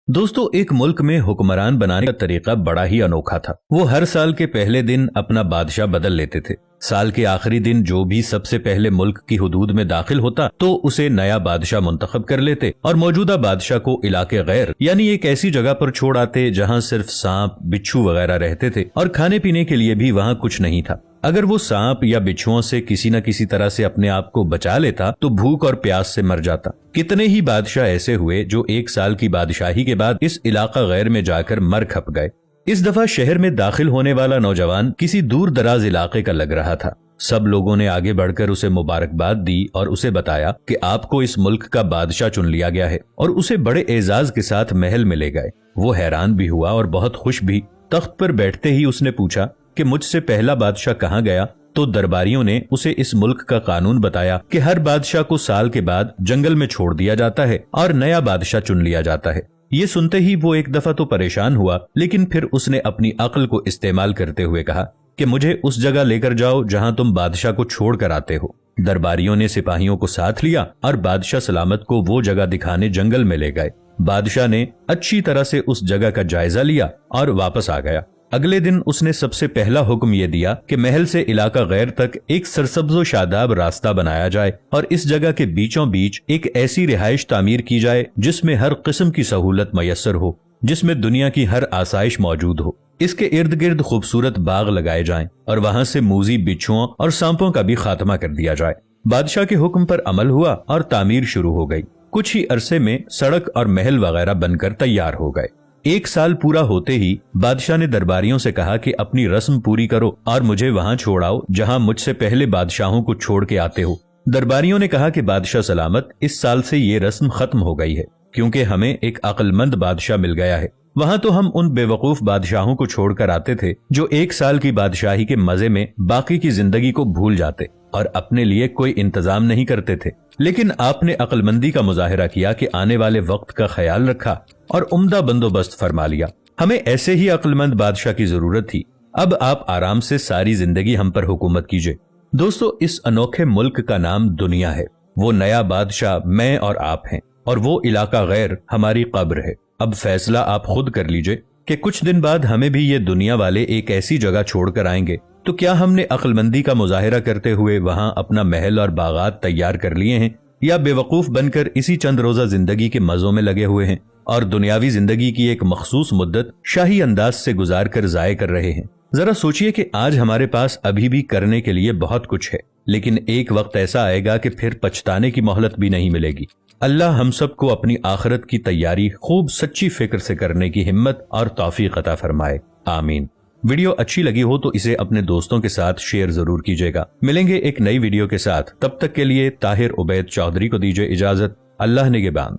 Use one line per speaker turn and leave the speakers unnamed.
दोस्तों, एक मुल्क में हुक्मरान बनाने का तरीका बड़ा ही अनोखा था। वो हर साल के पहले दिन अपना बादशाह बदल लेते थे। साल के आखिरी दिन जो भी सबसे पहले मुल्क की हुदूद में दाखिल होता तो उसे नया बादशाह मुंतखब कर लेते और मौजूदा बादशाह को इलाके गैर यानी एक ऐसी जगह पर छोड़ आते जहाँ सिर्फ सांप बिच्छू वगैरह रहते थे और खाने पीने के लिए भी वहाँ कुछ नहीं था। अगर वो सांप या बिच्छुओं से किसी न किसी तरह से अपने आप को बचा लेता तो भूख और प्यास से मर जाता। कितने ही बादशाह ऐसे हुए जो एक साल की बादशाही के बाद इस इलाका गैर में जाकर मर खप गए। इस दफा शहर में दाखिल होने वाला नौजवान किसी दूर दराज इलाके का लग रहा था। सब लोगों ने आगे बढ़कर उसे मुबारकबाद दी और उसे बताया कि आपको इस मुल्क का बादशाह चुन लिया गया है और उसे बड़े एजाज के साथ महल में ले गए। वो हैरान भी हुआ और बहुत खुश भी। तख्त पर बैठते ही उसने पूछा कि मुझसे पहला बादशाह कहाँ गया? तो दरबारियों ने उसे इस मुल्क का कानून बताया कि हर बादशाह को साल के बाद जंगल में छोड़ दिया जाता है और नया बादशाह चुन लिया जाता है। ये सुनते ही वो एक दफा तो परेशान हुआ, लेकिन फिर उसने अपनी अक्ल को इस्तेमाल करते हुए कहा कि मुझे उस जगह लेकर जाओ जहां तुम बादशाह को छोड़ कर आते हो। दरबारियों ने सिपाहियों को साथ लिया और बादशाह सलामत को वो जगह दिखाने जंगल में ले गए। बादशाह ने अच्छी तरह से उस जगह का जायजा लिया और वापस आ गया। अगले दिन उसने सबसे पहला हुक्म यह दिया कि महल से इलाका गैर तक एक सरसब्ज़ो शादाब रास्ता बनाया जाए और इस जगह के बीचों बीच एक ऐसी रिहाइश तामीर की जाए जिसमें हर किस्म की सहूलत मयसर हो, जिसमें दुनिया की हर आसाइश मौजूद हो। इसके इर्द गिर्द खूबसूरत बाग लगाए जाएं और वहां से मूजी बिच्छुओं और सांपों का भी खात्मा कर दिया जाए। बादशाह के हुक्म पर अमल हुआ और तामीर शुरू हो गई। कुछ ही अरसे में सड़क और महल वगैरह बनकर तैयार हो गए। एक साल पूरा होते ही बादशाह ने दरबारियों से कहा कि अपनी रस्म पूरी करो और मुझे वहां छोड़ आओ जहां मुझसे पहले बादशाहों को छोड़ के आते हो। दरबारियों ने कहा कि बादशाह सलामत, इस साल से ये रस्म खत्म हो गई है क्योंकि हमें एक अक्लमंद बादशाह मिल गया है। वहां तो हम उन बेवकूफ बादशाहों को छोड़कर आते थे जो एक साल की बादशाही के मजे में बाकी की जिंदगी को भूल जाते और अपने लिए कोई इंतजाम नहीं करते थे। लेकिन आपने अक्लमंदी का मुजाहिरा किया कि आने वाले वक्त का ख्याल रखा और उम्दा बंदोबस्त फरमा लिया। हमें ऐसे ही अक्लमंद बादशाह की जरूरत थी। अब आप आराम से सारी जिंदगी हम पर हुकूमत कीजिए। दोस्तों, इस अनोखे मुल्क का नाम दुनिया है। वो नया बादशाह मैं और आप हैं और वो इलाका गैर हमारी कब्र है। अब फैसला आप खुद कर लीजिए कि कुछ दिन बाद हमें भी ये दुनिया वाले एक ऐसी जगह छोड़कर आएंगे तो क्या हमने अक्लमंदी का मुजाहिरा करते हुए वहां अपना महल और बागात तैयार कर लिए हैं, या बेवकूफ बनकर इसी चंद रोजा जिंदगी के मजों में लगे हुए हैं और दुनियावी जिंदगी की एक मखसूस मुद्दत शाही अंदाज से गुजार कर जाये कर रहे हैं। जरा सोचिए कि आज हमारे पास अभी भी करने के लिए बहुत कुछ है, लेकिन एक वक्त ऐसा आएगा कि फिर पछताने की मोहलत भी नहीं मिलेगी। अल्लाह हम सबको अपनी आखिरत की तैयारी खूब सच्ची फिक्र से करने की हिम्मत और तौफीक अता फरमाए। आमीन। वीडियो अच्छी लगी हो तो इसे अपने दोस्तों के साथ शेयर जरूर कीजिएगा। मिलेंगे एक नई वीडियो के साथ, तब तक के लिए ताहिर उबैद चौधरी को दीजिए इजाजत। अल्लाह निगहबान।